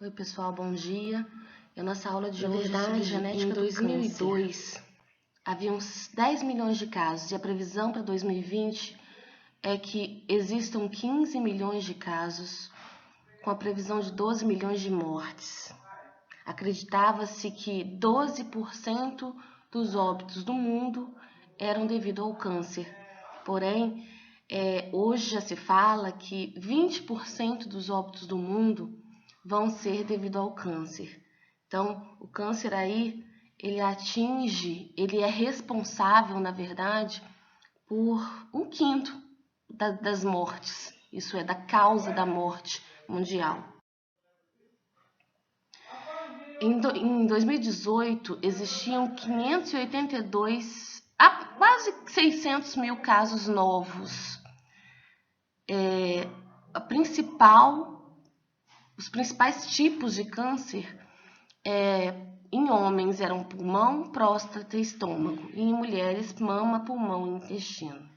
Oi pessoal, bom dia. A nossa aula de hoje é sobre verdade, genética em do 2002. Havia uns 10 milhões de casos e a previsão para 2020 é que existam 15 milhões de casos, com a previsão de 12 milhões de mortes. Acreditava-se que 12% dos óbitos do mundo eram devido ao câncer. Porém, hoje já se fala que 20% dos óbitos do mundo vão ser devido ao câncer. Então, o câncer aí, ele é responsável, na verdade, por 1/5 das mortes, isso é, da causa da morte mundial. Em 2018, existiam 582, quase 600 mil casos novos. Os principais tipos de câncer em homens eram pulmão, próstata e estômago, e em mulheres, mama, pulmão e intestino.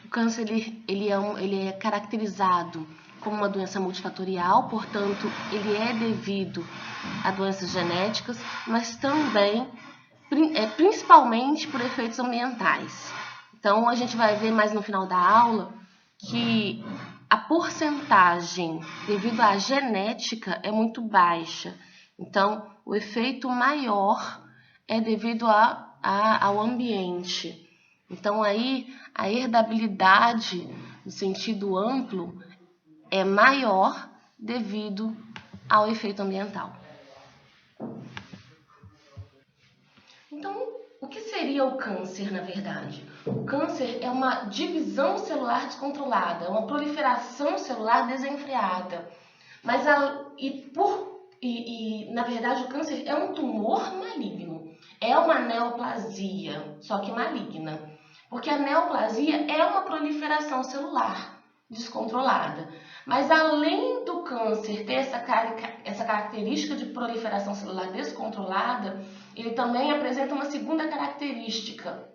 O câncer ele é caracterizado como uma doença multifatorial, portanto, ele é devido a doenças genéticas, mas também, principalmente por efeitos ambientais. Então, a gente vai ver mais no final da aula que a porcentagem devido à genética é muito baixa. Então, o efeito maior é devido ao ambiente. Então, aí, a herdabilidade, no sentido amplo, é maior devido ao efeito ambiental. Então, o que seria o câncer, na verdade? O câncer é uma divisão celular descontrolada, é uma proliferação celular desenfreada. Na verdade, o câncer é um tumor maligno, é uma neoplasia, só que maligna. Porque a neoplasia é uma proliferação celular descontrolada. Mas além do câncer ter essa característica de proliferação celular descontrolada, ele também apresenta uma segunda característica.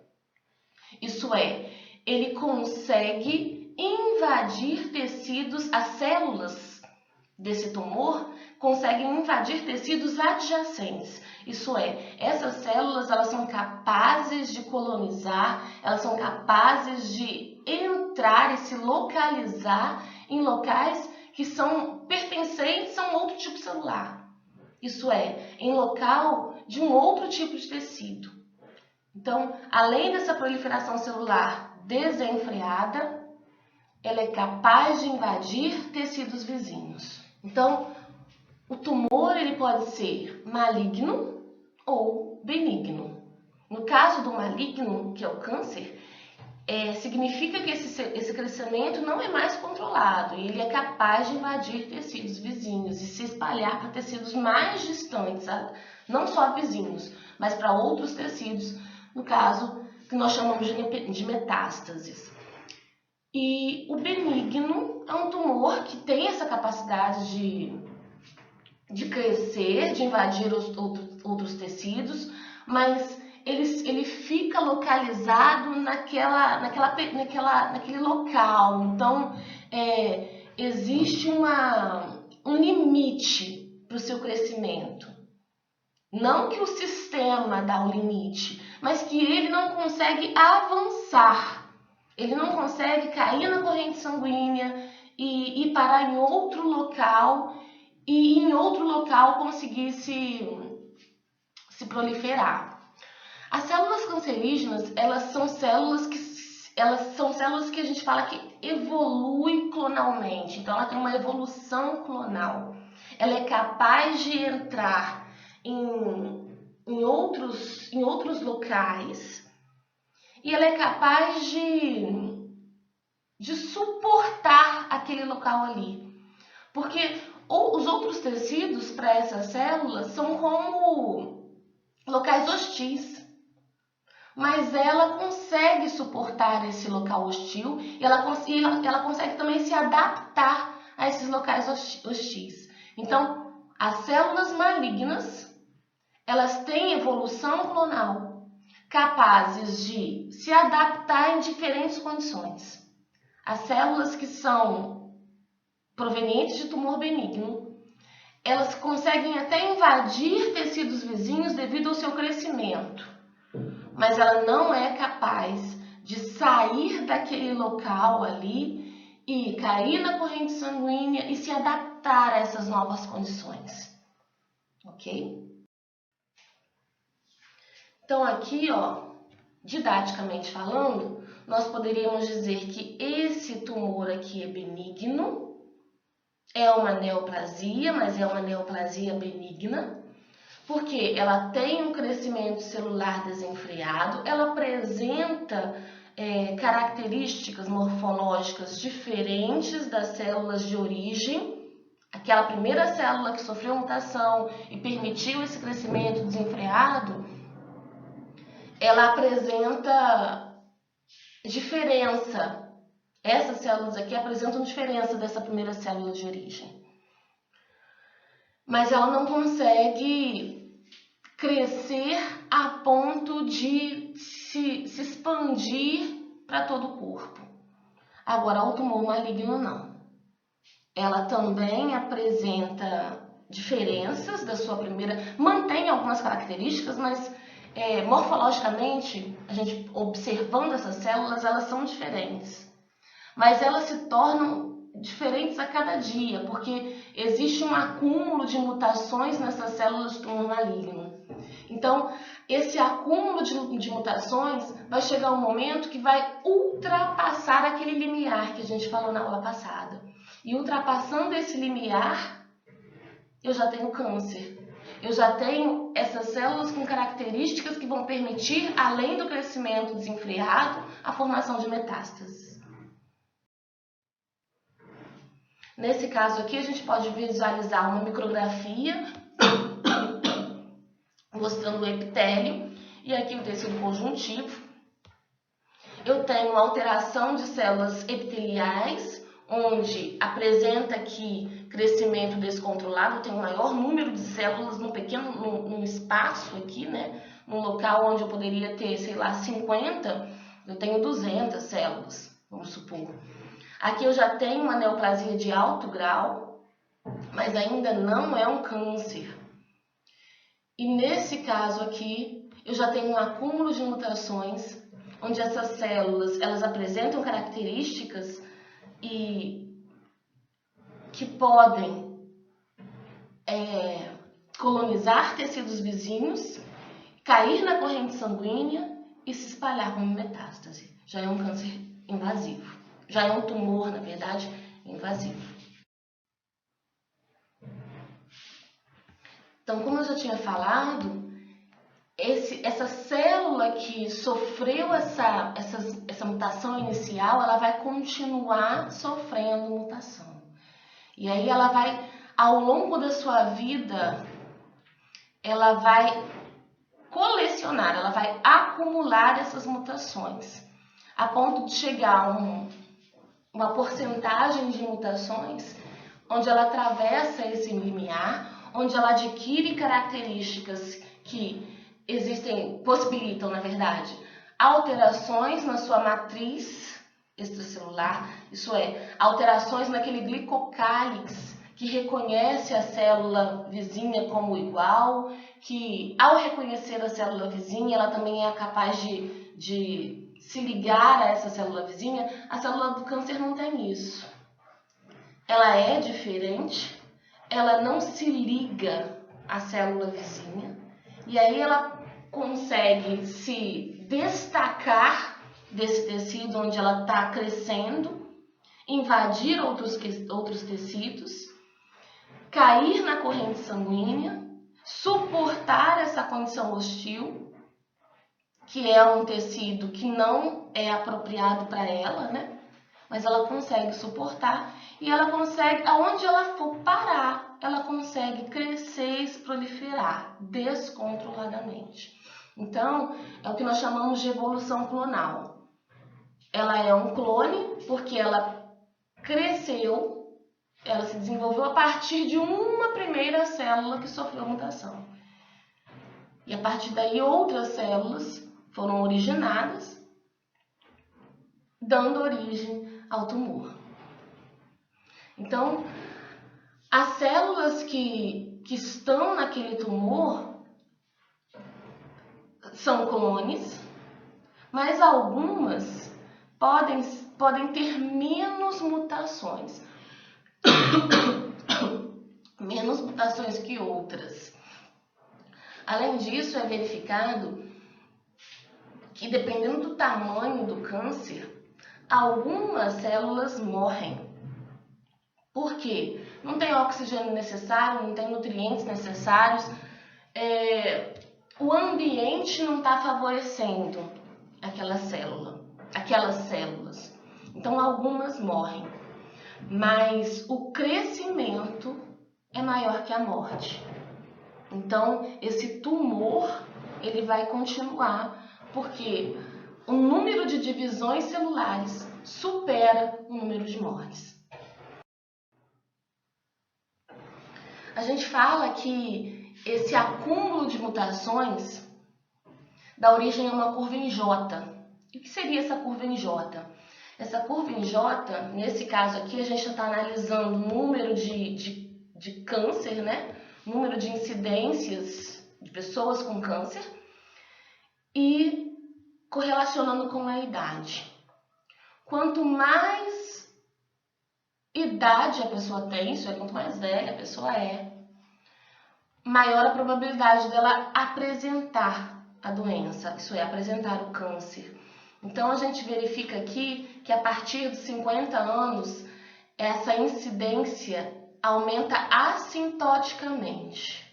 Isso é, ele consegue invadir tecidos, as células desse tumor conseguem invadir tecidos adjacentes. Isso é, essas células elas são capazes de colonizar, elas são capazes de entrar e se localizar em locais que são pertencentes a um outro tipo celular. Isso é, em local de um outro tipo de tecido. Então, além dessa proliferação celular desenfreada, ela é capaz de invadir tecidos vizinhos. Então, o tumor ele pode ser maligno ou benigno. No caso do maligno, que é o câncer, significa que esse crescimento não é mais controlado e ele é capaz de invadir tecidos vizinhos e se espalhar para tecidos mais distantes, não só vizinhos, mas para outros tecidos, no caso que nós chamamos de metástases. E o benigno é um tumor que tem essa capacidade de crescer, de invadir outros tecidos, mas ele fica localizado naquele local. Então, existe um limite para o seu crescimento. Não que o sistema dá o limite, mas que ele não consegue avançar. Ele não consegue cair na corrente sanguínea e parar em outro local e em outro local conseguir se proliferar. As células cancerígenas, elas são células que a gente fala que evoluem clonalmente. Então, ela tem uma evolução clonal. Ela é capaz de entrar em outros locais e ela é capaz de suportar aquele local ali. Porque os outros tecidos para essas células são como locais hostis. Mas ela consegue suportar esse local hostil e ela consegue também se adaptar a esses locais hostis. Então, as células malignas, elas têm evolução clonal, capazes de se adaptar em diferentes condições. As células que são provenientes de tumor benigno, elas conseguem até invadir tecidos vizinhos devido ao seu crescimento, mas ela não é capaz de sair daquele local ali e cair na corrente sanguínea e se adaptar a essas novas condições. Ok? Então aqui, didaticamente falando, nós poderíamos dizer que esse tumor aqui é benigno, é uma neoplasia, mas é uma neoplasia benigna, porque ela tem um crescimento celular desenfreado, ela apresenta características morfológicas diferentes das células de origem. Aquela primeira célula que sofreu mutação e permitiu esse crescimento desenfreado, ela apresenta diferença. Essas células aqui apresentam diferença dessa primeira célula de origem. Mas ela não consegue crescer a ponto de se expandir para todo o corpo. Agora, o tumor maligno não. Ela também apresenta diferenças da sua primeira... Mantém algumas características, mas morfologicamente, a gente observando essas células, elas são diferentes. Mas elas se tornam diferentes a cada dia, porque existe um acúmulo de mutações nessas células do tumor maligno. Então, esse acúmulo de mutações vai chegar um momento que vai ultrapassar aquele limiar que a gente falou na aula passada. E ultrapassando esse limiar, eu já tenho câncer. Eu já tenho essas células com características que vão permitir, além do crescimento desenfreado, a formação de metástases. Nesse caso aqui, a gente pode visualizar uma micrografia mostrando o epitélio e aqui o tecido conjuntivo. Eu tenho alteração de células epiteliais, onde apresenta aqui crescimento descontrolado, tem um maior número de células num espaço aqui, né? Num local onde eu poderia ter, sei lá, 50, eu tenho 200 células, vamos supor. Aqui eu já tenho uma neoplasia de alto grau, mas ainda não é um câncer. E nesse caso aqui, eu já tenho um acúmulo de mutações, onde essas células, elas apresentam características que podem colonizar tecidos vizinhos, cair na corrente sanguínea e se espalhar como metástase. Já é um câncer invasivo. Já é um tumor, na verdade, invasivo. Então, como eu já tinha falado, essa célula que sofreu essa mutação inicial, ela vai continuar sofrendo mutação. E aí ela vai, ao longo da sua vida, ela vai colecionar, ela vai acumular essas mutações, a ponto de chegar a uma porcentagem de mutações onde ela atravessa esse limiar, onde ela adquire características que possibilitam, na verdade, alterações na sua matriz extracelular, isso é, alterações naquele glicocálix que reconhece a célula vizinha como igual, que ao reconhecer a célula vizinha, ela também é capaz de se ligar a essa célula vizinha. A célula do câncer não tem isso. Ela é diferente, ela não se liga à célula vizinha, e aí ela consegue se destacar desse tecido onde ela está crescendo, invadir outros tecidos, cair na corrente sanguínea, suportar essa condição hostil, que é um tecido que não é apropriado para ela, né? Mas ela consegue suportar e ela consegue, aonde ela for parar, ela consegue crescer e se proliferar descontroladamente. Então, é o que nós chamamos de evolução clonal. Ela é um clone porque ela cresceu, ela se desenvolveu a partir de uma primeira célula que sofreu mutação. E a partir daí outras células foram originadas, dando origem ao tumor. Então, as células que estão naquele tumor são clones, mas algumas podem ter menos mutações. Menos mutações que outras. Além disso, é verificado que, dependendo do tamanho do câncer, algumas células morrem. Por quê? Não tem oxigênio necessário, não tem nutrientes necessários, o ambiente não está favorecendo aquelas células. Então, algumas morrem, mas o crescimento é maior que a morte. Então, esse tumor, ele vai continuar, porque o número de divisões celulares supera o número de mortes. A gente fala que esse acúmulo de mutações dá origem a uma curva em J. E o que seria essa curva em J? Essa curva em J, nesse caso aqui, a gente está analisando o número de câncer, né? Número de incidências de pessoas com câncer e correlacionando com a idade. Quanto mais idade a pessoa tem, isso é, quanto mais velha a pessoa é, maior a probabilidade dela apresentar a doença, isso é, apresentar o câncer. Então, a gente verifica aqui que a partir dos 50 anos, essa incidência aumenta assintoticamente.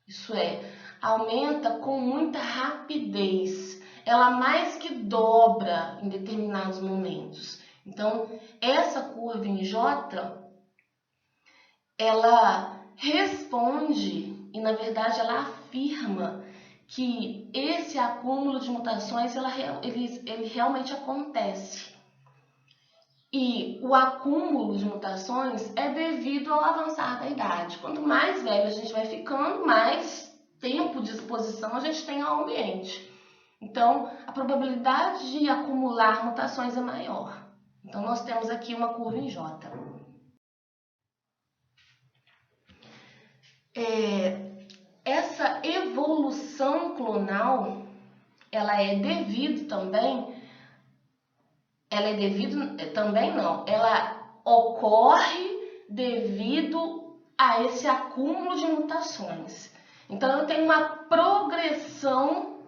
Isso é, aumenta com muita rapidez. Ela mais que dobra em determinados momentos. Então, essa curva em J, ela responde e, na verdade, ela afirma que esse acúmulo de mutações ele realmente acontece. E o acúmulo de mutações é devido ao avançar da idade. Quanto mais velho a gente vai ficando, mais tempo de exposição a gente tem ao ambiente. Então, a probabilidade de acumular mutações é maior. Então, nós temos aqui uma curva em J. Essa evolução clonal, ela ocorre devido a esse acúmulo de mutações. Então, eu tenho uma progressão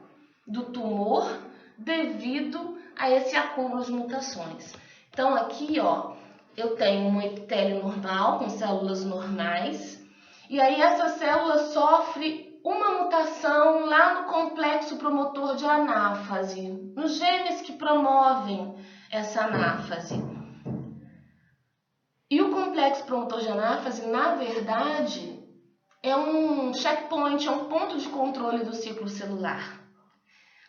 do tumor devido a esse acúmulo de mutações. Então, aqui, ó, eu tenho um epitélio normal, com células normais, e aí essa célula sofre uma mutação lá no complexo promotor de anáfase, nos genes que promovem essa anáfase. E o complexo promotor de anáfase, na verdade, é um checkpoint, é um ponto de controle do ciclo celular.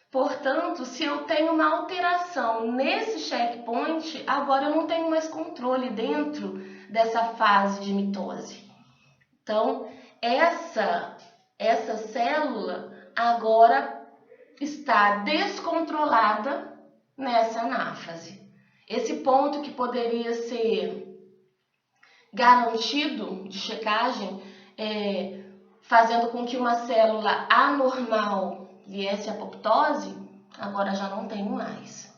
Portanto, se eu tenho uma alteração nesse checkpoint, agora eu não tenho mais controle dentro dessa fase de mitose. Então, essa célula agora está descontrolada nessa anáfase. Esse ponto que poderia ser garantido de checagem, fazendo com que uma célula anormal viesse a apoptose, agora já não tem mais.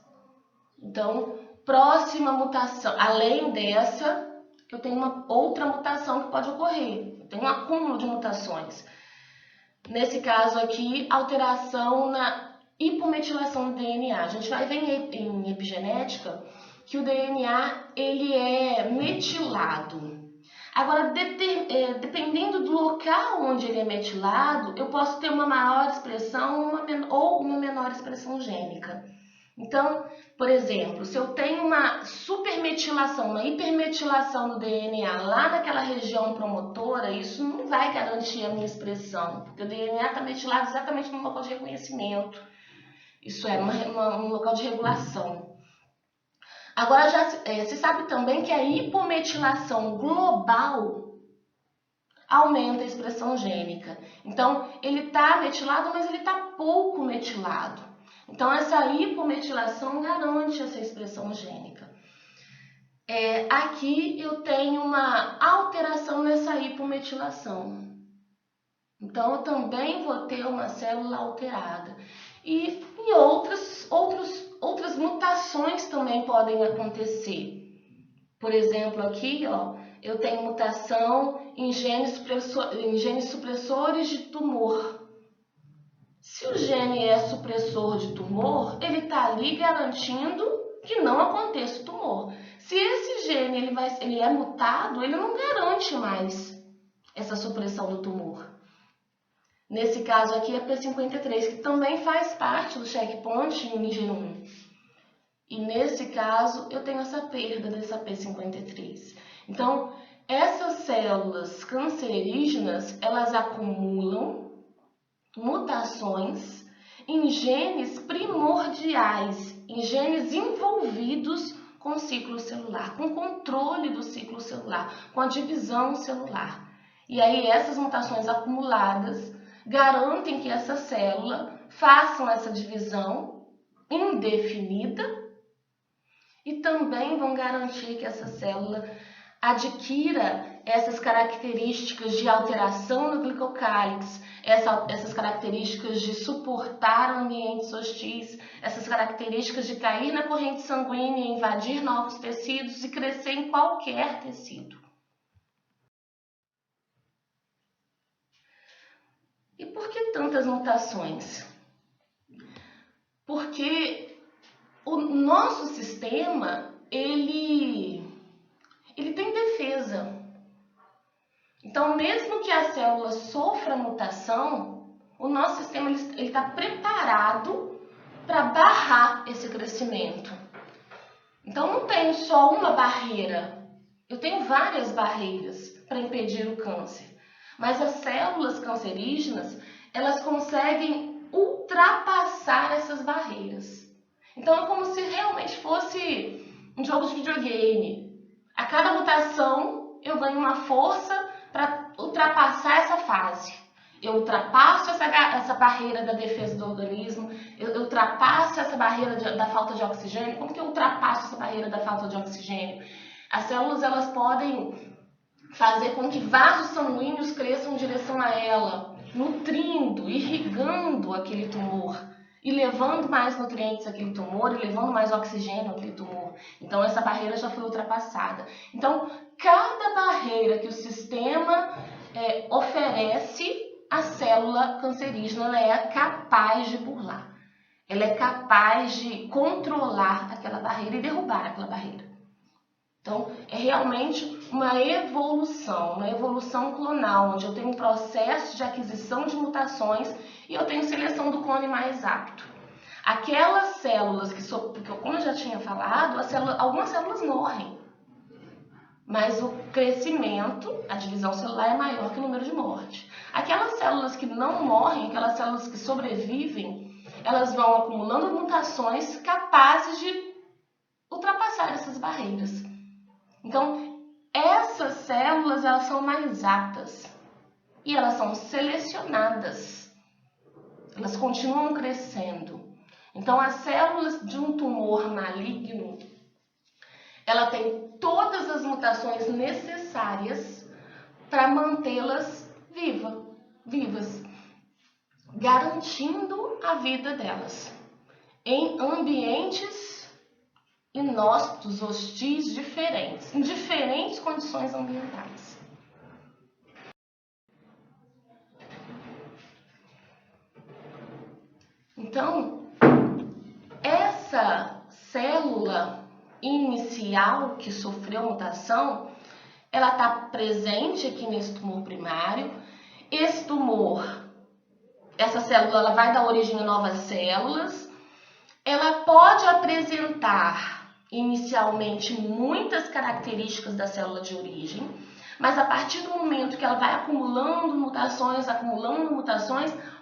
Então, próxima mutação, além dessa, eu tenho uma outra mutação que pode ocorrer. Eu tenho um acúmulo de mutações. Nesse caso aqui, alteração na hipometilação do DNA. A gente vai ver em epigenética que o DNA ele é metilado. Agora, dependendo do local onde ele é metilado, eu posso ter uma maior expressão ou uma menor expressão gênica. Então, por exemplo, se eu tenho uma supermetilação, uma hipermetilação no DNA lá naquela região promotora, isso não vai garantir a minha expressão, porque o DNA está metilado exatamente no local de reconhecimento. Isso é um local de regulação. Agora, se sabe também que a hipometilação global aumenta a expressão gênica. Então, ele está metilado, mas ele está pouco metilado. Então, essa hipometilação garante essa expressão gênica. Aqui eu tenho uma alteração nessa hipometilação. Então, eu também vou ter uma célula alterada. E outras mutações também podem acontecer. Por exemplo, aqui, ó, eu tenho mutação em genes supressores de tumor. Se o gene é supressor de tumor, ele está ali garantindo que não aconteça o tumor. Se esse gene ele é mutado, ele não garante mais essa supressão do tumor. Nesse caso aqui é P53, que também faz parte do checkpoint em G1. E nesse caso eu tenho essa perda dessa P53. Então, essas células cancerígenas, elas acumulam mutações em genes primordiais, em genes envolvidos com o ciclo celular, com o controle do ciclo celular, com a divisão celular. E aí essas mutações acumuladas garantem que essa célula faça essa divisão indefinida e também vão garantir que essa célula adquira essas características de alteração no glicocálix, essas características de suportar ambientes hostis, essas características de cair na corrente sanguínea, invadir novos tecidos e crescer em qualquer tecido. E por que tantas mutações? Porque o nosso sistema, ele tem defesa. Então, mesmo que a célula sofra mutação, o nosso sistema está preparado para barrar esse crescimento. Então, não tenho só uma barreira, eu tenho várias barreiras para impedir o câncer. Mas as células cancerígenas, elas conseguem ultrapassar essas barreiras. Então, é como se realmente fosse um jogo de videogame. A cada mutação, eu ganho uma força para ultrapassar essa fase. Eu ultrapasso essa barreira da defesa do organismo, eu ultrapasso essa barreira da falta de oxigênio. Como que eu ultrapasso essa barreira da falta de oxigênio? As células, elas podem fazer com que vasos sanguíneos cresçam em direção a ela, nutrindo, irrigando aquele tumor e levando mais nutrientes àquele tumor e levando mais oxigênio àquele tumor. Então, essa barreira já foi ultrapassada. Então, cada barreira que o sistema oferece, a célula cancerígena ela é capaz de burlar. Ela é capaz de controlar aquela barreira e derrubar aquela barreira. Então, é realmente uma evolução clonal, onde eu tenho um processo de aquisição de mutações e eu tenho seleção do clone mais apto. Aquelas células porque como eu já tinha falado, algumas células morrem, mas o crescimento, a divisão celular é maior que o número de mortes. Aquelas células que não morrem, aquelas células que sobrevivem, elas vão acumulando mutações capazes de ultrapassar essas barreiras. Então, essas células, elas são mais aptas e elas são selecionadas. Elas continuam crescendo. Então, as células de um tumor maligno, ela tem todas as mutações necessárias para mantê-las vivas, garantindo a vida delas em ambientes inóspitos, hostis, diferentes, em diferentes condições ambientais. Então, essa célula inicial que sofreu mutação, ela está presente aqui nesse tumor primário. Esse tumor, essa célula, ela vai dar origem a novas células. Ela pode apresentar inicialmente muitas características da célula de origem, mas a partir do momento que ela vai acumulando mutações,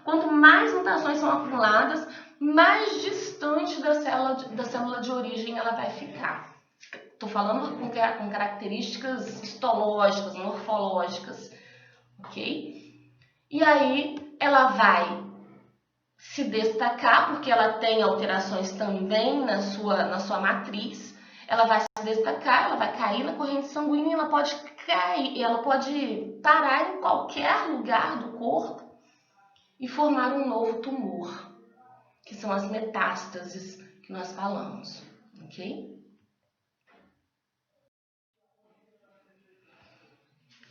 quanto mais mutações são acumuladas, mais distante da célula de origem ela vai ficar. Estou falando com características histológicas, morfológicas, ok? E aí ela vai se destacar, porque ela tem alterações também na sua matriz. Ela vai se destacar, ela vai cair na corrente sanguínea, ela pode cair, ela pode parar em qualquer lugar do corpo e formar um novo tumor, que são as metástases que nós falamos, ok?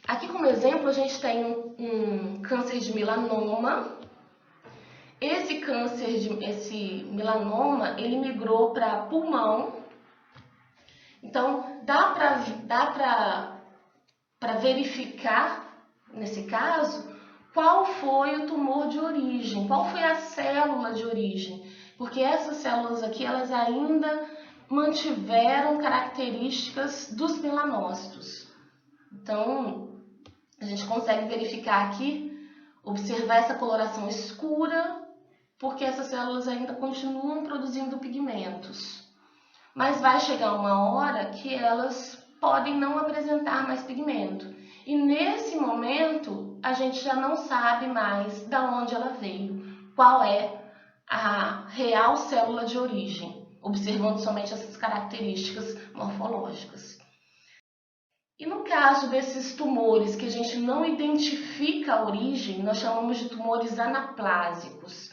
Aqui como exemplo a gente tem um câncer de melanoma. Esse esse melanoma, ele migrou para pulmão. Então dá para verificar, nesse caso, qual foi o tumor de origem, qual foi a célula de origem, porque essas células aqui, elas ainda mantiveram características dos melanócitos. Então, a gente consegue verificar aqui, observar essa coloração escura, porque essas células ainda continuam produzindo pigmentos. Mas vai chegar uma hora que elas podem não apresentar mais pigmento. E nesse momento, a gente já não sabe mais de onde ela veio, qual é a real célula de origem, observando somente essas características morfológicas. E no caso desses tumores que a gente não identifica a origem, nós chamamos de tumores anaplásicos,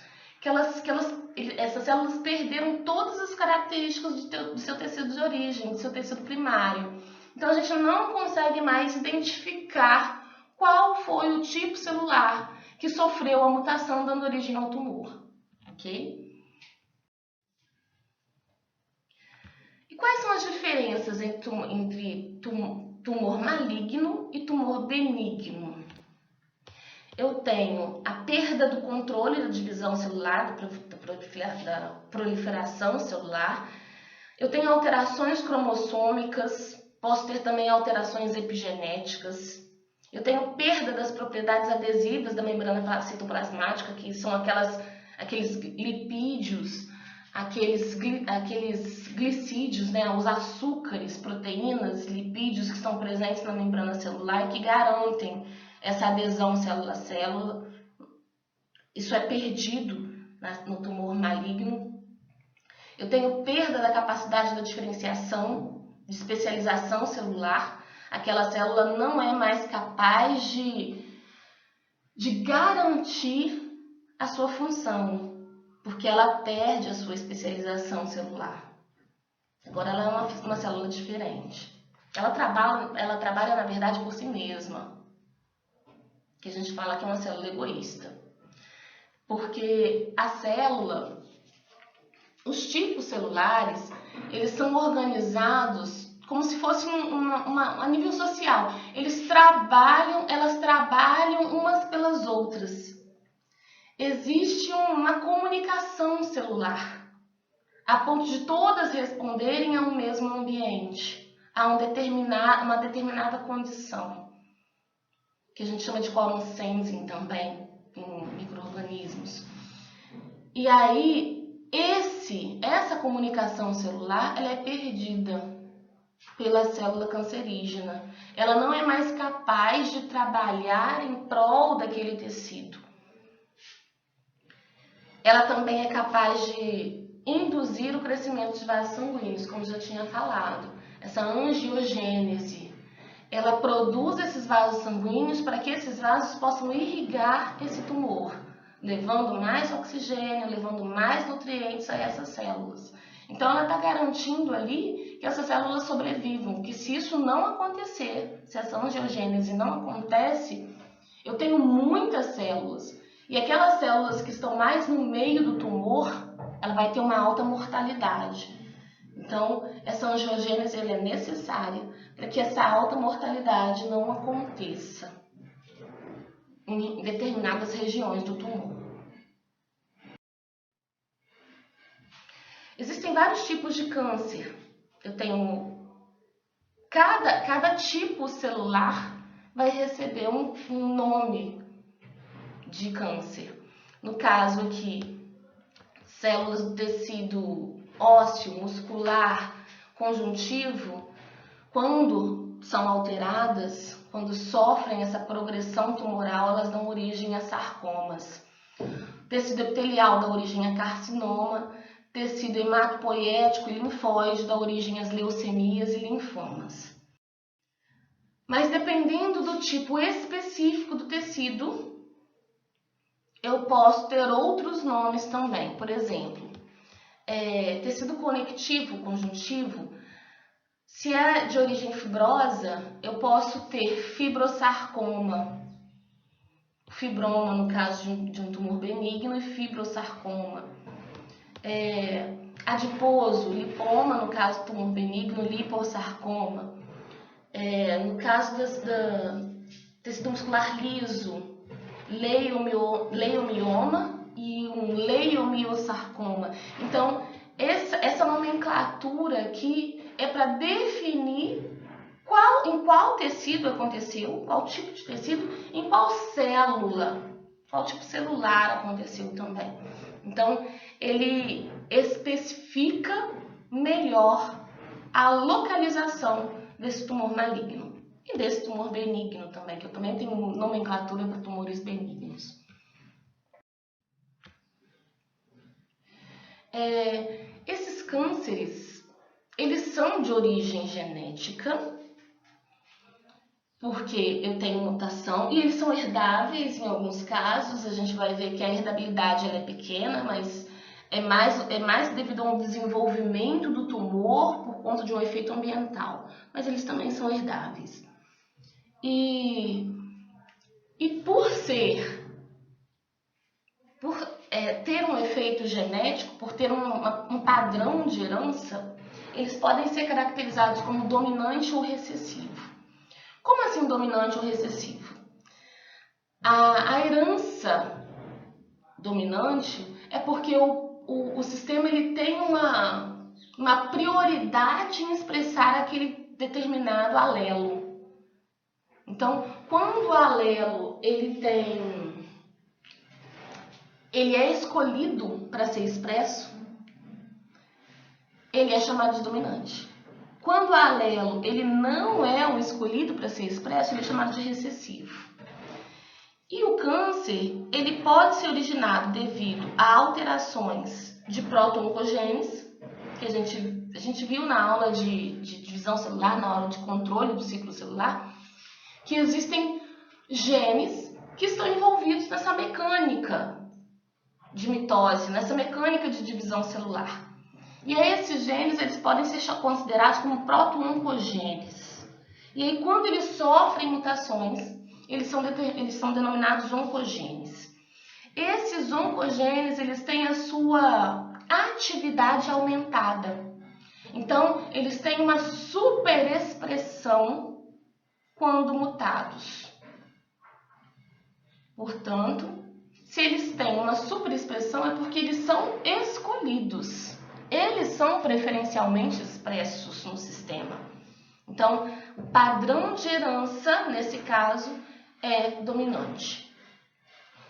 essas células perderam todas as características do seu tecido de origem, do seu tecido primário. Então a gente não consegue mais identificar qual foi o tipo celular que sofreu a mutação dando origem ao tumor, ok? E quais são as diferenças entre tumor maligno e tumor benigno? Eu tenho a perda do controle da divisão celular, da proliferação celular. Eu tenho alterações cromossômicas, posso ter também alterações epigenéticas. Eu tenho perda das propriedades adesivas da membrana citoplasmática, que são aqueles lipídios, aqueles glicídios, né, os açúcares, proteínas, lipídios que estão presentes na membrana celular e que garantem essa adesão célula a célula. Isso é perdido no tumor maligno. Eu tenho perda da capacidade da diferenciação, de especialização celular. Aquela célula não é mais capaz de garantir a sua função, porque ela perde a sua especialização celular. Agora ela é uma célula diferente. Ela trabalha, na verdade, por si mesma, que a gente fala que é uma célula egoísta. Porque a célula, os tipos celulares, eles são organizados como se fosse a nível social. Elas trabalham umas pelas outras. Existe uma comunicação celular, a ponto de todas responderem ao mesmo ambiente, a uma determinada condição, que a gente chama de quorum sensing também, em micro-organismos. E aí, essa comunicação celular, ela é perdida pela célula cancerígena. Ela não é mais capaz de trabalhar em prol daquele tecido. Ela também é capaz de induzir o crescimento de vasos sanguíneos, como já tinha falado. Essa angiogênese, ela produz esses vasos sanguíneos para que esses vasos possam irrigar esse tumor, levando mais oxigênio, levando mais nutrientes a essas células. Então ela está garantindo ali que essas células sobrevivam, que se isso não acontecer, se essa angiogênese não acontece, eu tenho muitas células. E aquelas células que estão mais no meio do tumor, ela vai ter uma alta mortalidade. Então, essa angiogênese é necessária para que essa alta mortalidade não aconteça em determinadas regiões do tumor. Existem vários tipos de câncer. Eu tenho... Cada tipo celular vai receber um nome de câncer. No caso aqui, células do tecido ósseo, muscular, conjuntivo, quando são alteradas, quando sofrem essa progressão tumoral, elas dão origem a sarcomas. tecido epitelial da origem a carcinoma, tecido hematopoético e linfóide da origem às leucemias e linfomas. Mas dependendo do tipo específico do tecido, eu posso ter outros nomes também. Por exemplo, tecido conectivo, conjuntivo, se é de origem fibrosa, eu posso ter fibrosarcoma, fibroma no caso de um tumor benigno e fibrosarcoma. Adiposo, lipoma no caso do tumor benigno, liposarcoma. No caso do tecido muscular liso, leiomioma e um leiomiosarcoma. Então, essa nomenclatura aqui é para definir em qual tecido aconteceu, qual tipo de tecido, em qual célula, qual tipo celular aconteceu também. Então, ele especifica melhor a localização desse tumor maligno e desse tumor benigno também, que eu também tenho nomenclatura para tumores benignos. Esses cânceres, eles são de origem genética, porque eu tenho mutação, e eles são herdáveis em alguns casos. A gente vai ver que a herdabilidade ela é pequena, mas é mais devido a um desenvolvimento do tumor por conta de um efeito ambiental. Mas eles também são herdáveis. E por ter um efeito genético, por ter um padrão de herança, eles podem ser caracterizados como dominante ou recessivo. Como assim dominante ou recessivo? A herança dominante é porque o sistema ele tem uma prioridade em expressar aquele determinado alelo. Então, quando o alelo ele é escolhido para ser expresso, ele é chamado de dominante. Quando o alelo ele não é o escolhido para ser expresso, ele é chamado de recessivo. E o câncer ele pode ser originado devido a alterações de proto-oncogênese, que a gente viu na aula de divisão celular, na aula de controle do ciclo celular, que existem genes que estão envolvidos nessa mecânica de mitose, nessa mecânica de divisão celular. E aí esses genes eles podem ser considerados como proto-oncogenes. E aí quando eles sofrem mutações, eles são denominados oncogenes. Esses oncogenes eles têm a sua atividade aumentada. Então, eles têm uma superexpressão quando mutados. Portanto, se eles têm uma superexpressão é porque eles são escolhidos. Eles são preferencialmente expressos no sistema. Então, o padrão de herança, nesse caso, é dominante.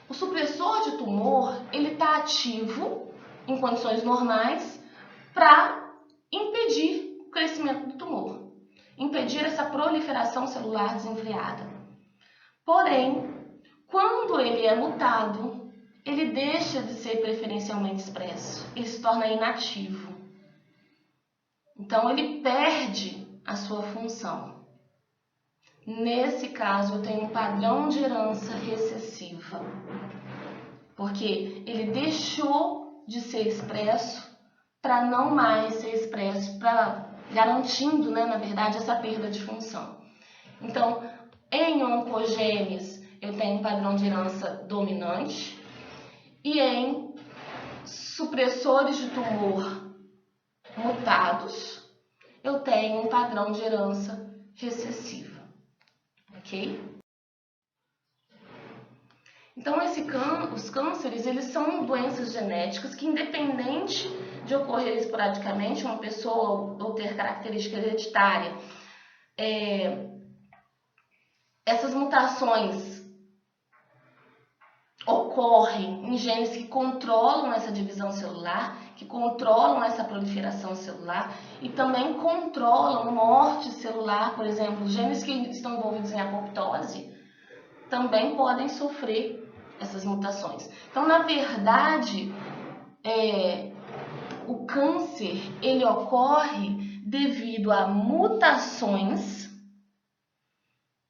O supressor de tumor, ele está ativo em condições normais para impedir o crescimento do tumor, impedir essa proliferação celular desenfreada. Porém, quando ele é mutado, ele deixa de ser preferencialmente expresso, ele se torna inativo. Então, ele perde a sua função. Nesse caso, eu tenho um padrão de herança recessiva, porque ele deixou de ser expresso para não mais ser expresso, garantindo, na verdade, essa perda de função. Então, em oncogenes, eu tenho um padrão de herança dominante, e em supressores de tumor mutados, eu tenho um padrão de herança recessiva, ok? Então, os cânceres, eles são doenças genéticas que, independente de ocorrer esporadicamente, uma pessoa ou ter característica hereditária, essas mutações ocorrem em genes que controlam essa divisão celular, que controlam essa proliferação celular e também controlam morte celular. Por exemplo, genes que estão envolvidos em apoptose também podem sofrer essas mutações. Então, na verdade, o câncer ele ocorre devido a mutações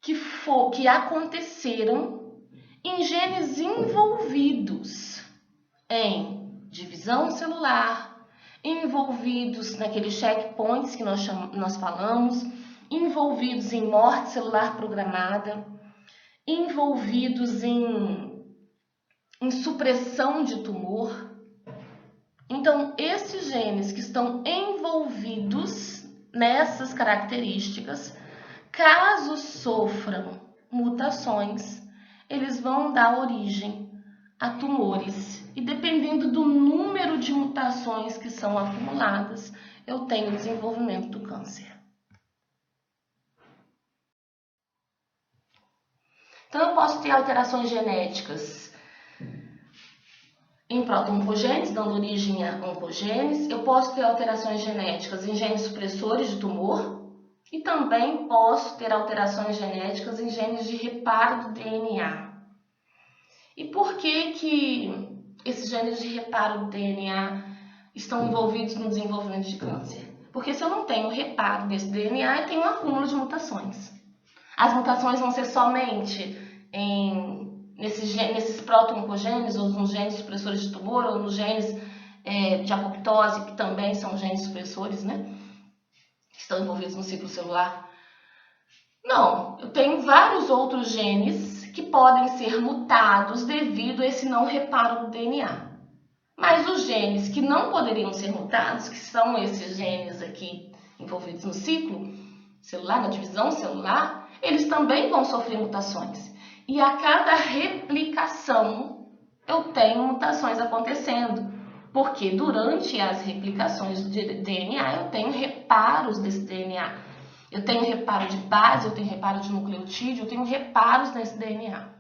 que aconteceram em genes envolvidos em divisão celular, envolvidos naqueles checkpoints que nós falamos, envolvidos em morte celular programada, envolvidos em supressão de tumor. Então, esses genes que estão envolvidos nessas características, caso sofram mutações, eles vão dar origem a tumores. E dependendo do número de mutações que são acumuladas, eu tenho o desenvolvimento do câncer. Então, eu posso ter alterações genéticas em proto-oncogenes, dando origem a oncogenes. Eu posso ter alterações genéticas em genes supressores de tumor. E também posso ter alterações genéticas em genes de reparo do DNA. E por que esses genes de reparo do DNA estão envolvidos no desenvolvimento de câncer? Porque se eu não tenho reparo desse DNA, eu tenho um acúmulo de mutações. As mutações vão ser somente nesses proto-oncogenes, ou nos genes supressores de tumor, ou nos genes de apoptose, que também são genes supressores, né? Que estão envolvidos no ciclo celular. Não, eu tenho vários outros genes que podem ser mutados devido a esse não reparo do DNA. Mas os genes que não poderiam ser mutados, que são esses genes aqui envolvidos no ciclo celular, na divisão celular, eles também vão sofrer mutações. E a cada replicação eu tenho mutações acontecendo. Porque durante as replicações de DNA eu tenho reparos desse DNA. Eu tenho reparo de base, eu tenho reparo de nucleotídeo, eu tenho reparos nesse DNA.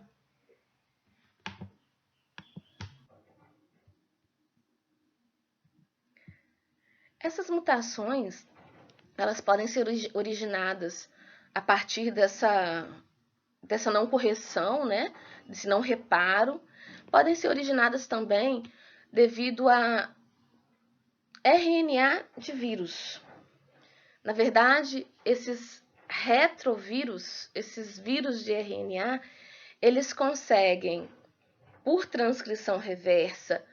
Essas mutações, elas podem ser originadas a partir dessa não correção, né? Desse não reparo. Podem ser originadas também devido a RNA de vírus. Na verdade, esses retrovírus, esses vírus de RNA, eles conseguem, por transcrição reversa,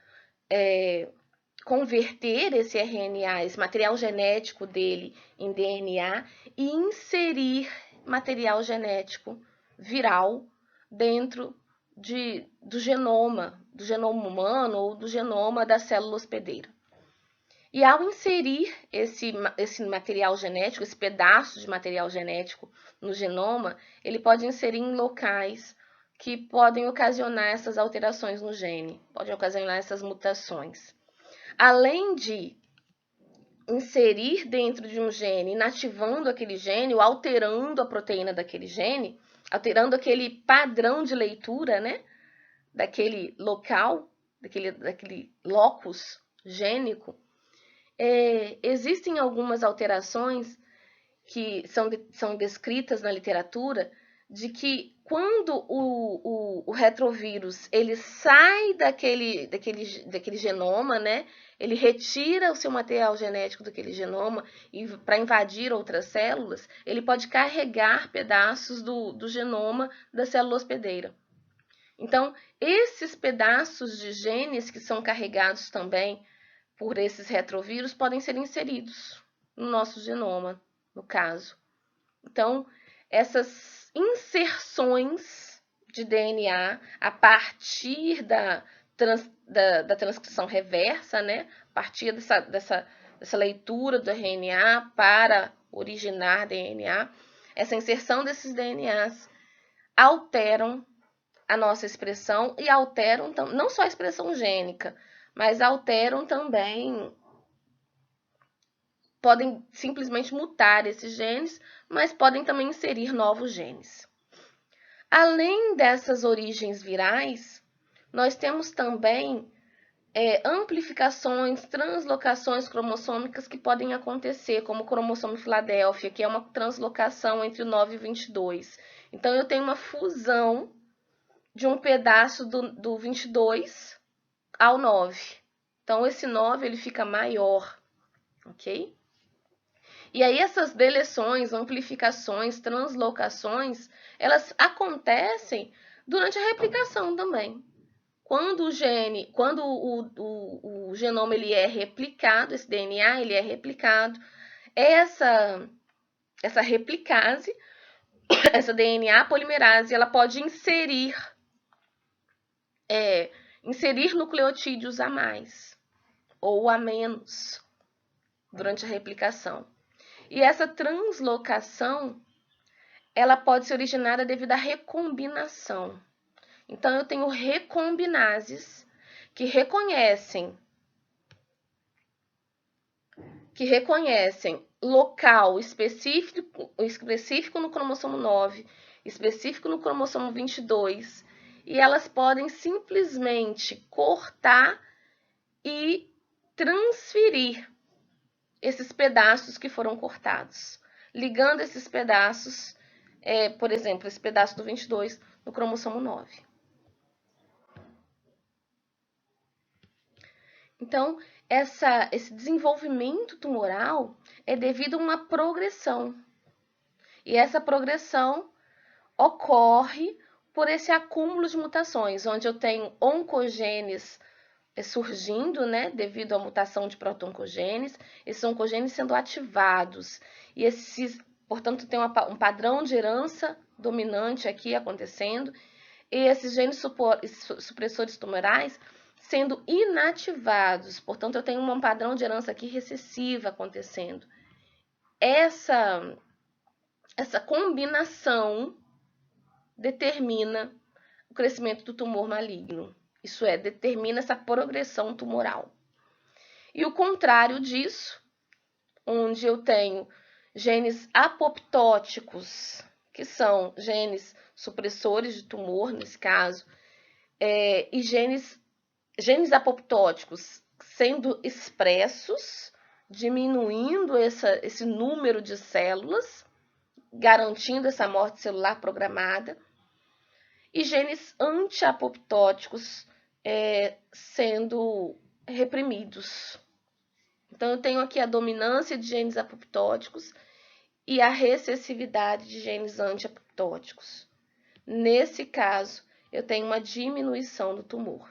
converter esse RNA, esse material genético dele em DNA e inserir material genético viral dentro do genoma humano ou do genoma da célula hospedeira. E ao inserir esse material genético, esse pedaço de material genético no genoma, ele pode inserir em locais que podem ocasionar essas alterações no gene, podem ocasionar essas mutações. Além de inserir dentro de um gene, inativando aquele gene, ou alterando a proteína daquele gene, alterando aquele padrão de leitura, né, daquele local, daquele locus gênico, existem algumas alterações que são descritas na literatura de que quando o retrovírus ele sai daquele genoma, né, ele retira o seu material genético daquele genoma e para invadir outras células, ele pode carregar pedaços do genoma da célula hospedeira. Então, esses pedaços de genes que são carregados também por esses retrovírus podem ser inseridos no nosso genoma, no caso. Então, essas inserções de DNA a partir da transcrição reversa, né? A partir dessa leitura do RNA para originar DNA, essa inserção desses DNAs alteram a nossa expressão e alteram não só a expressão gênica, mas alteram também, podem simplesmente mutar esses genes, mas podem também inserir novos genes. Além dessas origens virais, nós temos também amplificações, translocações cromossômicas que podem acontecer, como o cromossomo Filadélfia, que é uma translocação entre o 9 e o 22. Então, eu tenho uma fusão de um pedaço do 22 ao 9. Então, esse 9 ele fica maior, ok? E aí essas deleções, amplificações, translocações, elas acontecem durante a replicação também. Quando o genoma ele é replicado, esse DNA ele é replicado, essa replicase, essa DNA polimerase, ela pode inserir nucleotídeos a mais ou a menos durante a replicação. E essa translocação, ela pode ser originada devido à recombinação. Então, eu tenho recombinases que reconhecem local específico no cromossomo 9, específico no cromossomo 22, e elas podem simplesmente cortar e transferir esses pedaços que foram cortados, ligando esses pedaços, por exemplo, esse pedaço do 22 no cromossomo 9. Então, esse desenvolvimento tumoral é devido a uma progressão. E essa progressão ocorre por esse acúmulo de mutações, onde eu tenho oncogenes surgindo, né, devido à mutação de proto-oncogenes, esses oncogenes sendo ativados. E portanto, tem um padrão de herança dominante aqui acontecendo, e esses genes supressores tumorais sendo inativados. Portanto, eu tenho um padrão de herança aqui recessiva acontecendo. Essa combinação determina o crescimento do tumor maligno. Isso é, determina essa progressão tumoral. E o contrário disso, onde eu tenho genes apoptóticos, que são genes supressores de tumor, nesse caso, e genes apoptóticos sendo expressos, diminuindo esse número de células, garantindo essa morte celular programada, e genes antiapoptóticos sendo reprimidos. Então, eu tenho aqui a dominância de genes apoptóticos e a recessividade de genes antiapoptóticos. Nesse caso, eu tenho uma diminuição do tumor.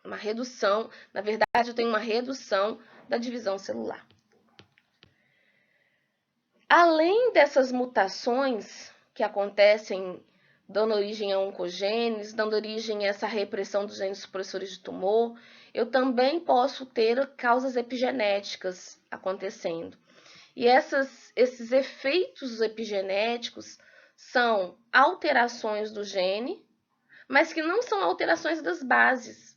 Uma redução, na verdade, eu tenho uma redução da divisão celular. Além dessas mutações que acontecem, dando origem a oncogenes, dando origem a essa repressão dos genes supressores de tumor, eu também posso ter causas epigenéticas acontecendo. E esses efeitos epigenéticos são alterações do gene, mas que não são alterações das bases.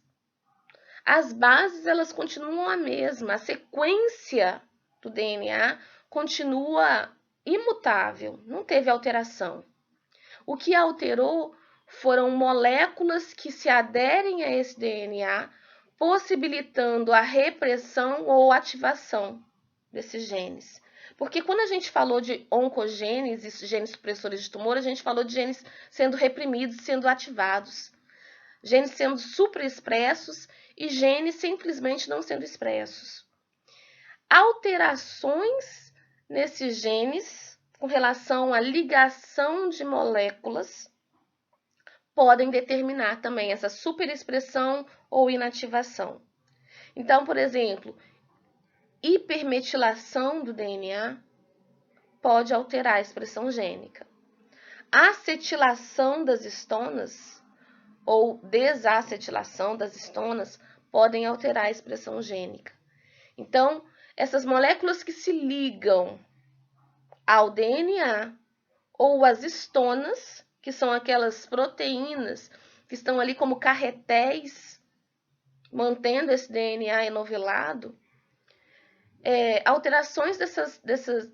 As bases, elas continuam a mesma, a sequência do DNA continua imutável, não teve alteração. O que alterou foram moléculas que se aderem a esse DNA, possibilitando a repressão ou ativação desses genes. Porque quando a gente falou de oncogenes e genes supressores de tumor, a gente falou de genes sendo reprimidos, sendo ativados. Genes sendo superexpressos e genes simplesmente não sendo expressos. Alterações nesses genes com relação à ligação de moléculas podem determinar também essa superexpressão ou inativação. Então, por exemplo, hipermetilação do DNA pode alterar a expressão gênica. Acetilação das histonas ou desacetilação das histonas podem alterar a expressão gênica. Então, essas moléculas que se ligam ao DNA ou às histonas, que são aquelas proteínas que estão ali como carretéis, mantendo esse DNA enovelado, alterações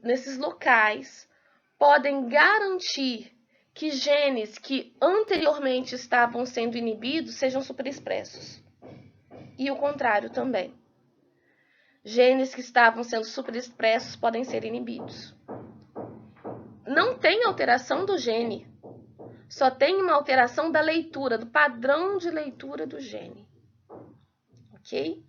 nesses locais podem garantir que genes que anteriormente estavam sendo inibidos sejam superexpressos. E o contrário também. Genes que estavam sendo superexpressos podem ser inibidos. Não tem alteração do gene, só tem uma alteração da leitura, do padrão de leitura do gene. Ok?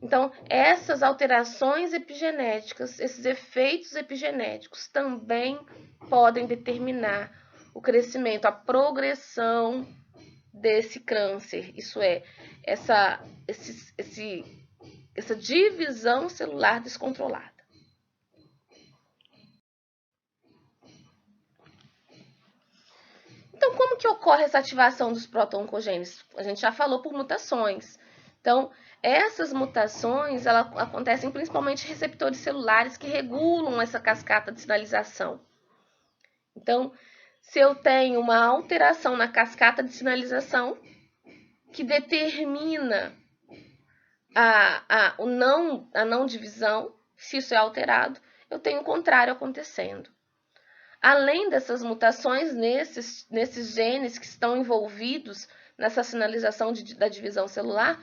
Então, essas alterações epigenéticas, esses efeitos epigenéticos também podem determinar o crescimento, a progressão desse câncer. Isso é, essa divisão celular descontrolada. Então, como que ocorre essa ativação dos proto-oncogenes? A gente já falou por mutações. Então, essas mutações, elas acontecem principalmente em receptores celulares que regulam essa cascata de sinalização. Então, se eu tenho uma alteração na cascata de sinalização que determina a não divisão, se isso é alterado, eu tenho o contrário acontecendo. Além dessas mutações nesses genes que estão envolvidos nessa sinalização da divisão celular,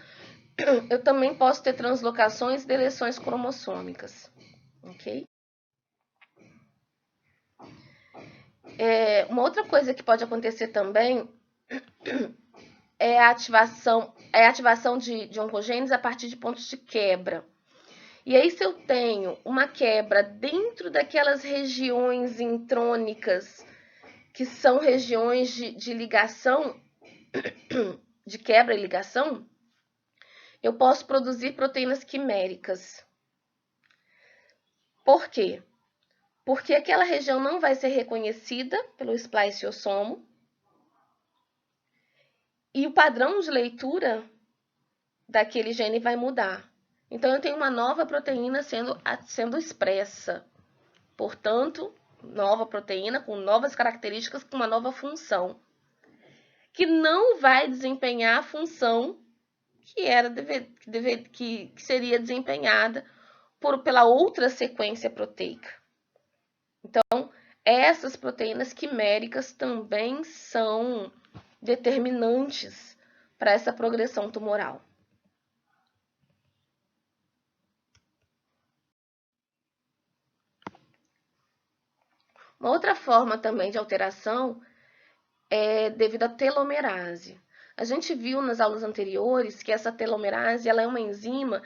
eu também posso ter translocações e deleções cromossômicas. Ok? Uma outra coisa que pode acontecer também é a ativação de oncogenes a partir de pontos de quebra. E aí, se eu tenho uma quebra dentro daquelas regiões intrônicas, que são regiões de ligação, de quebra e ligação, eu posso produzir proteínas quiméricas. Por quê? Porque aquela região não vai ser reconhecida pelo spliceossomo e o padrão de leitura daquele gene vai mudar. Então, eu tenho uma nova proteína sendo expressa. Portanto, nova proteína com novas características, com uma nova função, que não vai desempenhar a função que seria desempenhada pela outra sequência proteica. Então, essas proteínas quiméricas também são determinantes para essa progressão tumoral. Uma outra forma também de alteração é devido à telomerase. A gente viu nas aulas anteriores que essa telomerase ela é uma enzima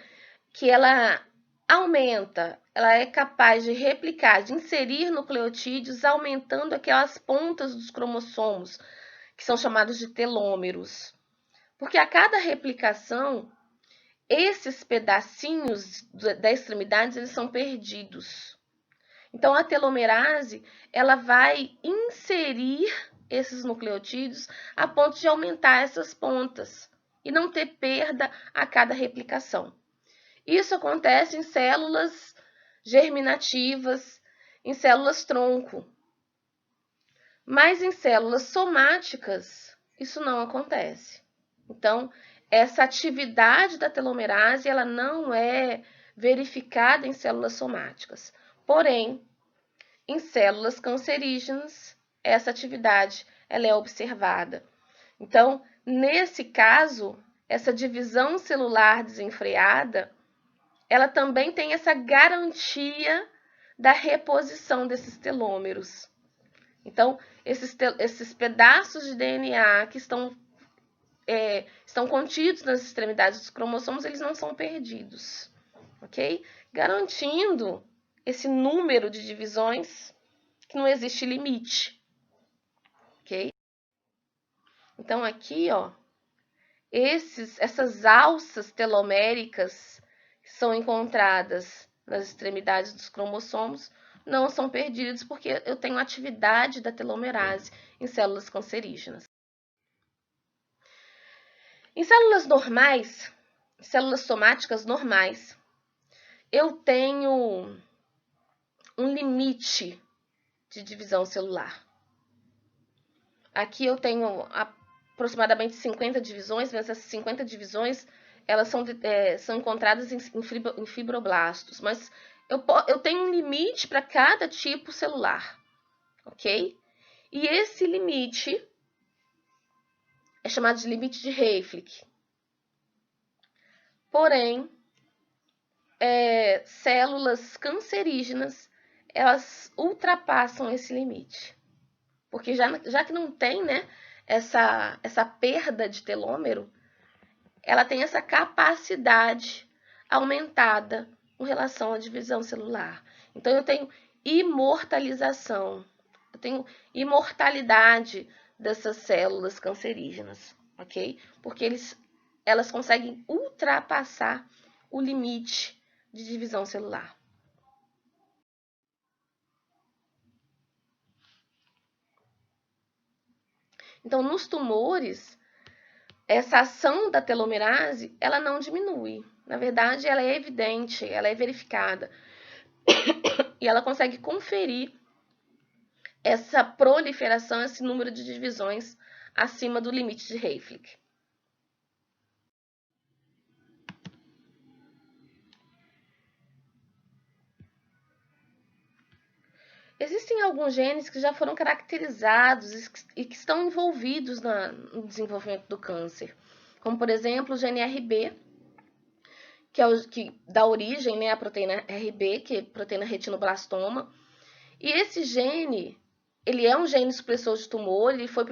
que ela aumenta, ela é capaz de replicar, de inserir nucleotídeos, aumentando aquelas pontas dos cromossomos, que são chamados de telômeros. Porque a cada replicação, esses pedacinhos da extremidade eles são perdidos. Então, a telomerase ela vai inserir esses nucleotídeos a ponto de aumentar essas pontas e não ter perda a cada replicação. Isso acontece em células germinativas, em células tronco. Mas em células somáticas, isso não acontece. Então, essa atividade da telomerase ela não é verificada em células somáticas. Porém, em células cancerígenas, essa atividade ela é observada. Então, nesse caso, essa divisão celular desenfreada, ela também tem essa garantia da reposição desses telômeros. Então, esses pedaços de DNA que estão contidos nas extremidades dos cromossomos, eles não são perdidos, ok? Garantindo esse número de divisões que não existe limite, ok? Então, aqui, ó, essas alças teloméricas que são encontradas nas extremidades dos cromossomos não são perdidos porque eu tenho atividade da telomerase em células cancerígenas. Em células normais, células somáticas normais, eu tenho um limite de divisão celular. Aqui eu tenho aproximadamente 50 divisões, mas essas 50 divisões elas são encontradas em fibroblastos, mas eu tenho um limite para cada tipo celular, ok? E esse limite é chamado de limite de Hayflick. Porém, células cancerígenas, elas ultrapassam esse limite. porque já que não tem, né, essa perda de telômero, ela tem essa capacidade aumentada com relação à divisão celular. Então, eu tenho imortalização, eu tenho imortalidade dessas células cancerígenas, ok? Porque elas conseguem ultrapassar o limite de divisão celular. Então, nos tumores, essa ação da telomerase, ela não diminui. Na verdade, ela é evidente, ela é verificada. E ela consegue conferir essa proliferação, esse número de divisões acima do limite de Hayflick. Existem alguns genes que já foram caracterizados e que estão envolvidos no desenvolvimento do câncer, como, por exemplo, o gene RB, que dá origem, né, à proteína RB, que é a proteína retinoblastoma. E esse gene, ele é um gene supressor de tumor, ele foi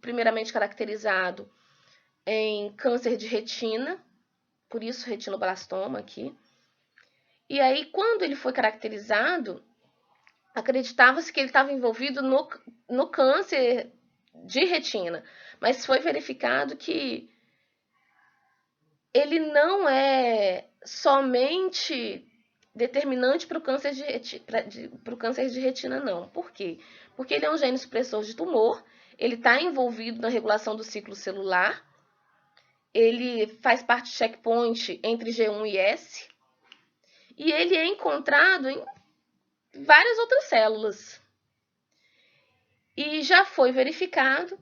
primeiramente caracterizado em câncer de retina, por isso retinoblastoma aqui. E aí, quando ele foi caracterizado, acreditava-se que ele estava envolvido no câncer de retina, mas foi verificado que ele não é somente determinante para o câncer de retina, não. Por quê? Porque ele é um gene supressor de tumor, ele está envolvido na regulação do ciclo celular, ele faz parte do checkpoint entre G1 e S, e ele é encontrado em várias outras células. E já foi verificado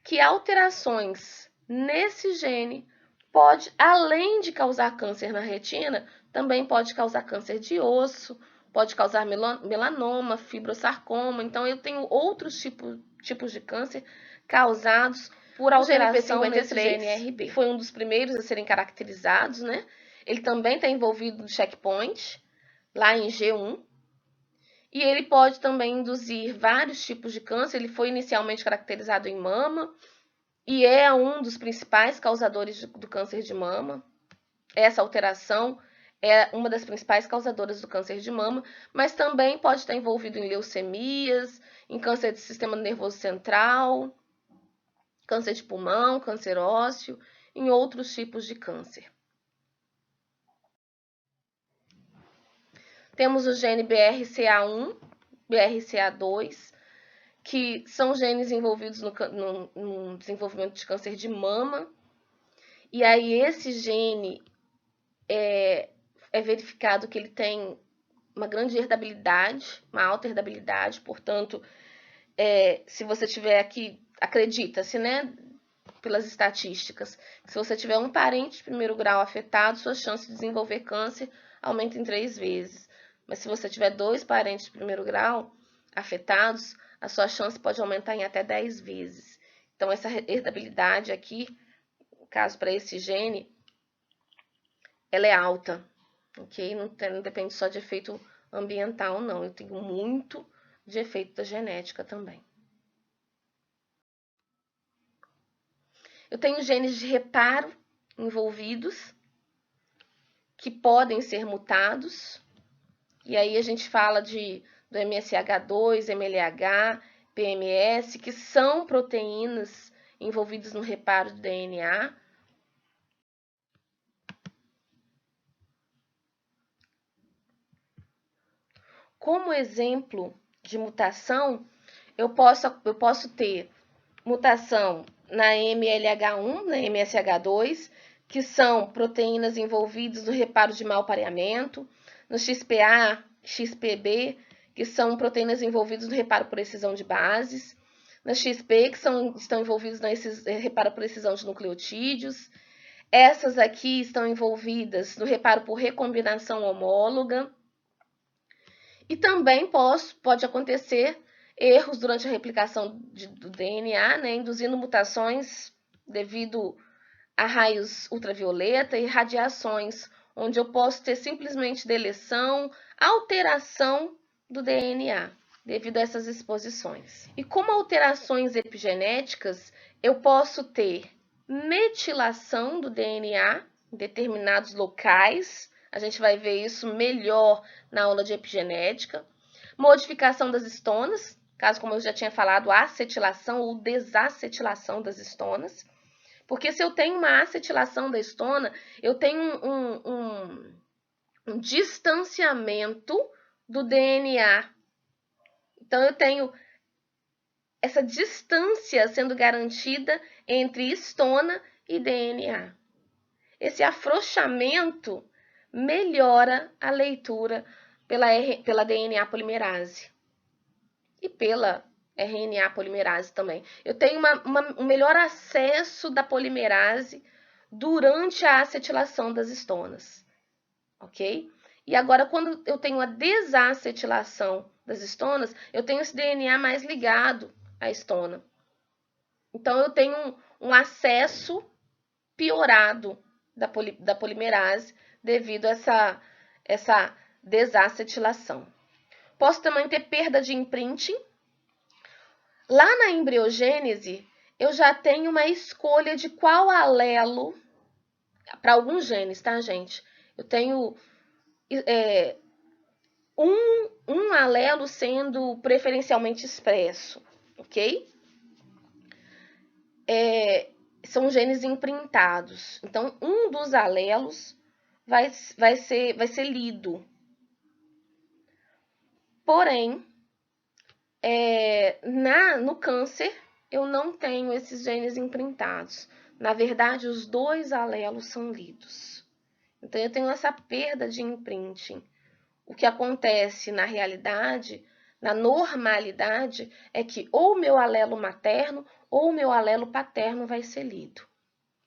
que alterações nesse gene pode, além de causar câncer na retina, também pode causar câncer de osso, pode causar melanoma, fibrosarcoma. Então, eu tenho outros tipos de câncer causados por alteração nesse gene RB. Foi um dos primeiros a serem caracterizados, né? Ele também está envolvido no checkpoint, lá em G1. E ele pode também induzir vários tipos de câncer. Ele foi inicialmente caracterizado em mama e é um dos principais causadores do câncer de mama. Essa alteração é uma das principais causadoras do câncer de mama, mas também pode estar envolvido em leucemias, em câncer do sistema nervoso central, câncer de pulmão, câncer ósseo, em outros tipos de câncer. Temos o gene BRCA1, BRCA2, que são genes envolvidos no desenvolvimento de câncer de mama. E aí esse gene é verificado que ele tem uma grande herdabilidade, uma alta herdabilidade, portanto, se você tiver aqui, acredita-se, né, pelas estatísticas, se você tiver um parente de primeiro grau afetado, sua chance de desenvolver câncer aumenta em 3 vezes. Mas se você tiver 2 parentes de primeiro grau afetados, a sua chance pode aumentar em até 10 vezes. Então, essa herdabilidade aqui, no caso para esse gene, ela é alta, ok? Não depende só de efeito ambiental, não. Eu tenho muito de efeito da genética também. Eu tenho genes de reparo envolvidos, que podem ser mutados. E aí a gente fala do MSH2, MLH, PMS, que são proteínas envolvidas no reparo do DNA. Como exemplo de mutação, eu posso ter mutação na MLH1, na MSH2, que são proteínas envolvidas no reparo de mau pareamento, no XPA, XPB, que são proteínas envolvidas no reparo por excisão de bases, na XP, que estão envolvidos no reparo por excisão de nucleotídeos. Essas aqui estão envolvidas no reparo por recombinação homóloga. E também pode acontecer erros durante a replicação do DNA, né, induzindo mutações devido a raios ultravioleta e radiações, onde eu posso ter simplesmente deleção, alteração do DNA. devido a essas exposições. E como alterações epigenéticas, eu posso ter metilação do DNA em determinados locais, a gente vai ver isso melhor na aula de epigenética, modificação das histonas, caso, como eu já tinha falado, acetilação ou desacetilação das histonas, porque se eu tenho uma acetilação da histona, eu tenho um distanciamento do DNA. Então, eu tenho essa distância sendo garantida entre histona e DNA. Esse afrouxamento melhora a leitura pela DNA polimerase e pela RNA polimerase também. Eu tenho um melhor acesso da polimerase durante a acetilação das histonas, ok? E agora, quando eu tenho a desacetilação das histonas, eu tenho esse DNA mais ligado à histona. Então, eu tenho um acesso piorado da polimerase devido a essa desacetilação. Posso também ter perda de imprinting. Lá na embriogênese, eu já tenho uma escolha de qual alelo, para alguns genes, tá, gente? Eu tenho um alelo sendo preferencialmente expresso, ok? São genes imprintados. Então, um dos alelos vai ser lido. Porém, no câncer, eu não tenho esses genes imprintados. Na verdade, os dois alelos são lidos. Então, eu tenho essa perda de imprinting. O que acontece na realidade, na normalidade, é que ou o meu alelo materno ou o meu alelo paterno vai ser lido.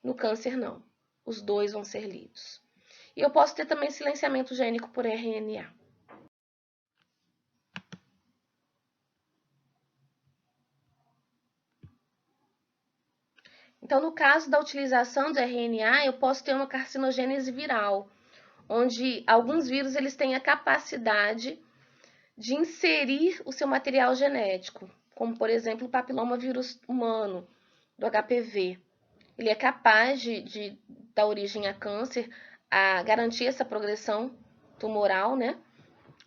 No câncer, não. Os dois vão ser lidos. E eu posso ter também silenciamento gênico por RNA. Então, no caso da utilização do RNA, eu posso ter uma carcinogênese viral, onde alguns vírus eles têm a capacidade de inserir o seu material genético, como, por exemplo, o papilomavírus humano, do HPV. Ele é capaz de dar origem a câncer, a garantir essa progressão tumoral, né?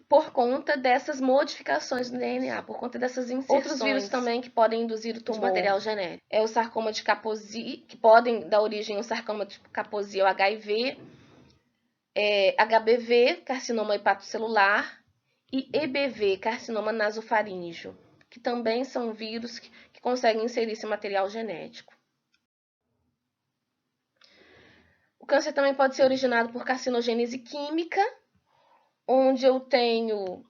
Por conta dessas modificações no DNA, por conta dessas inserções. Outros vírus também que podem induzir o tumor de material genético. É o sarcoma de Kaposi, que podem dar origem ao sarcoma de Kaposi, ao HIV, HBV, carcinoma hepatocelular, e EBV, carcinoma nasofaríngeo, que também são vírus que conseguem inserir esse material genético. O câncer também pode ser originado por carcinogênese química, onde eu tenho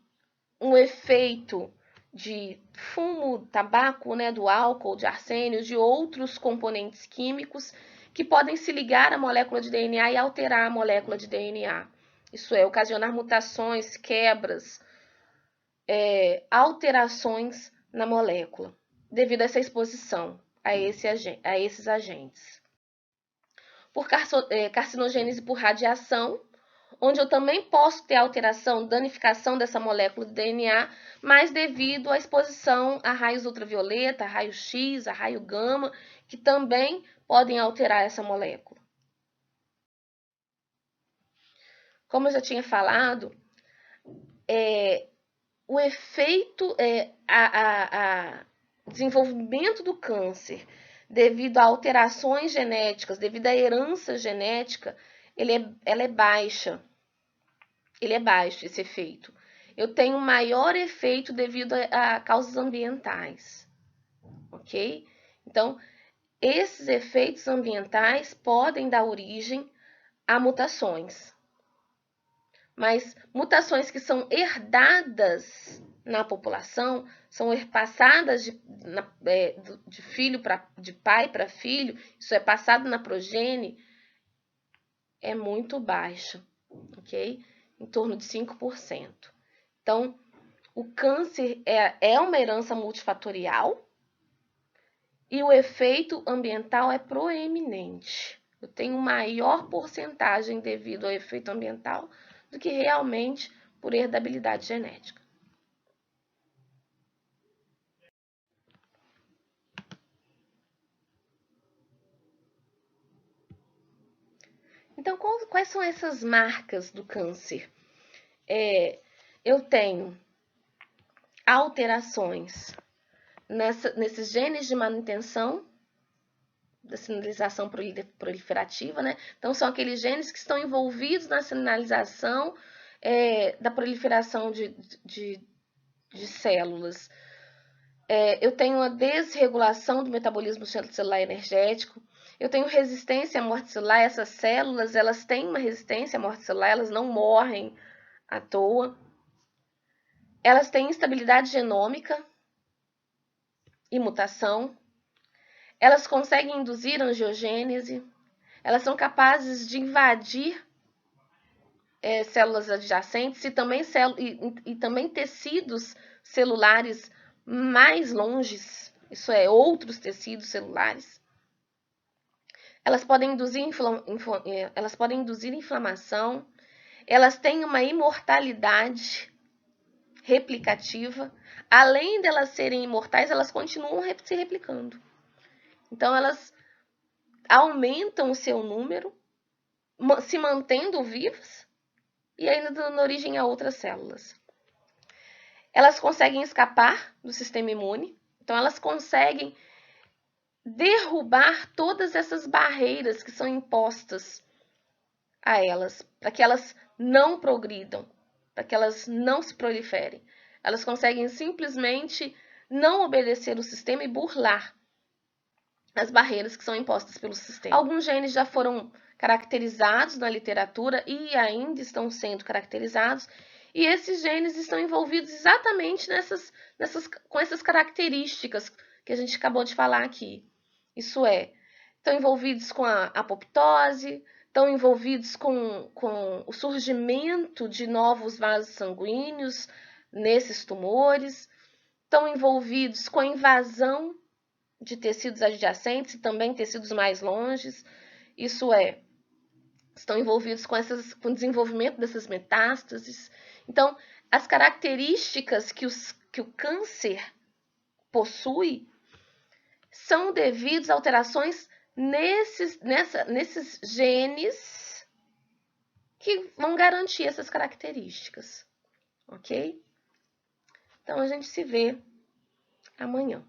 um efeito de fumo, tabaco, né, do álcool, de arsênio, de outros componentes químicos que podem se ligar à molécula de DNA e alterar a molécula de DNA. Isso é, ocasionar mutações, quebras, alterações na molécula, devido a essa exposição a esses agentes. Por carcinogênese por radiação, onde eu também posso ter alteração, danificação dessa molécula de DNA, mas devido à exposição a raios ultravioleta, a raio X, a raio gama, que também podem alterar essa molécula. Como eu já tinha falado, o efeito, desenvolvimento do câncer devido a alterações genéticas, devido à herança genética, ela é baixa. Ele é baixo, esse efeito. Eu tenho maior efeito devido a causas ambientais, ok? Então, esses efeitos ambientais podem dar origem a mutações. Mas mutações que são herdadas na população, são passadas de pai para filho, isso é passado na progenie, é muito baixa, ok? Em torno de 5%. Então, o câncer é uma herança multifatorial e o efeito ambiental é proeminente. Eu tenho maior porcentagem devido ao efeito ambiental do que realmente por herdabilidade genética. Então, quais são essas marcas do câncer? Eu tenho alterações nesses genes de manutenção da sinalização proliferativa, né? Então, são aqueles genes que estão envolvidos na sinalização da proliferação de células. Eu tenho a desregulação do metabolismo celular energético. Eu tenho resistência à morte celular. Essas células, elas têm uma resistência à morte celular, elas não morrem à toa. Elas têm instabilidade genômica e mutação. Elas conseguem induzir angiogênese. Elas são capazes de invadir células adjacentes e também tecidos celulares mais longes, isso é, outros tecidos celulares. Elas podem induzir inflamação. Elas têm uma imortalidade replicativa. Além delas serem imortais, elas continuam se replicando. Então, elas aumentam o seu número, se mantendo vivas e ainda dando origem a outras células. Elas conseguem escapar do sistema imune, então elas conseguem derrubar todas essas barreiras que são impostas a elas, para que elas não progridam, para que elas não se proliferem. Elas conseguem simplesmente não obedecer o sistema e burlar as barreiras que são impostas pelo sistema. Alguns genes já foram caracterizados na literatura e ainda estão sendo caracterizados, e esses genes estão envolvidos exatamente com essas características que a gente acabou de falar aqui. Isso é, estão envolvidos com a apoptose, estão envolvidos com o surgimento de novos vasos sanguíneos nesses tumores, estão envolvidos com a invasão de tecidos adjacentes e também tecidos mais longes. Isso é, estão envolvidos com o desenvolvimento dessas metástases. Então, as características que o câncer possui são devidas a alterações nesses genes que vão garantir essas características, ok? Então, a gente se vê amanhã.